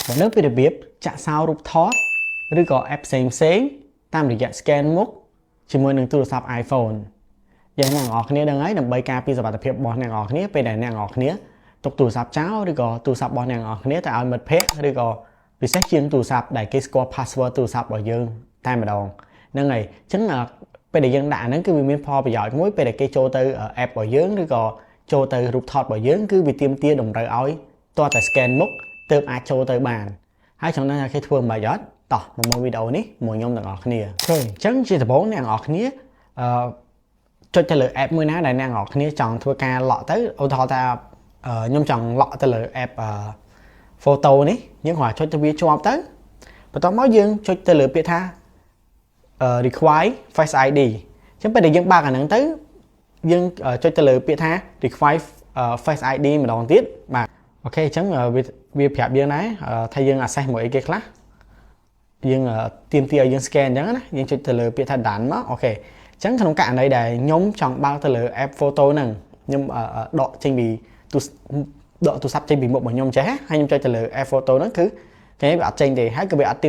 và nếu về việc chạm sao rụp thoátឬក៏ app ផ្សេងតាមរយៈ scan មុខជាមួយនឹងទូរស័ព្ទ iPhone យ៉ាងអ្នកនរគ្នាដឹងហើយដើម្បីការពារសុវត្ថិភាពរបស់អ្នកនរគ្នាពេលដែលអ្នកនរគ្នាទុកទូរស័ព្ទចោលឬក៏ទូរស័ព្ទរបស់អ្នកនរគ្នាទៅឲ្យមិត្តភ័ក្តិឬក៏ពិសេសជាងទូរស័ព្ទដែលគេស្គាល់ password ទូរស័ព្ទរបស់យើងតែម្ដងហ្នឹងហើយអញ្ចឹងពេលដែលយើងដាក់ហ្នឹងគឺវាមានផលប្រយោជន៍មួយពេលដែលគេចូលទៅ app របស់យើងឬក៏ចូលទៅរូបថតរបស់យើងគឺវាទាមទារតម្រូវឲ្យតើតែ scan មុខទើបអាចចូលទៅបានហើយចង់ដឹងថាគេធ្វើមិនបាច់អត់តោះមកមើលវីដេអូនេះមួយខ្ញុំទាំងអស់គ្នាអូខេអញ្ចឹងជាដំបូងអ្នកទាំងអស់គ្នាចុចទៅលើ app មួយណាដែលអ្នកទាំងអស់គ្នាចង់ធ្វើការ lock ទៅឧទាហរណ៍ថាខ្ញុំចង់ lock ទៅលើ app photo នេះយើងគ្រាន់ចុចទៅវាជាប់ទៅបន្ទាប់មកយើងចុចទៅលើពាក្យថា require face ID អញ្ចឹងពេលដែលយើងបើកអាហ្នឹងទៅយើងចុចទៅលើពាក្យថា require face ID ម្ដងទៀតបាទអូខេអញ្ចឹងវាប្រាប់យើងដែរថាយើង access មួយអីគេខ្លះយើងទាមទារឲ្យយើង scan អញ្ចឹងណាយើងចុចទៅលើពាក្យថា done មកអូខេអញ្ចឹងក្នុងករណីដែលខ្ញុំចង់បើកទៅលើ app photo ហ្នឹងខ្ញុំដកចេញពីទូរស័ព្ទចេញពីមុខរបស់ខ្ញុំចេះហើយខ្ញុំចុចទៅលើ app photo ហ្នឹងគឺគេវាអត់ចេញទេហើយក៏វាអត់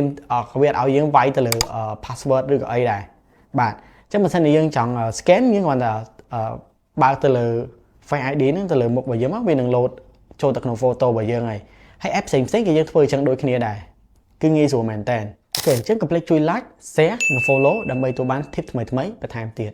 វាអត់ឲ្យយើងវាយទៅលើ password ឬក៏អីដែរបាទអញ្ចឹងបើសិនជាយើងចង់ scan យើងគ្រាន់តែបើកទៅលើ Face ID ហ្នឹងទៅលើមុខរបស់យើងមកវានឹង load ចូលទៅក្នុង photo របស់យើងហើយ app ផ្សេងគេយើងធ្វើអញ្ចឹងដូចគ្នាដែរគឺងាយស្រួលមែនតើអូខេអញ្ចឹងកុំភ្លេចជួយ like share និង follow ដើម្បីទទួលបាន tip ថ្មីៗបន្ថែមទៀត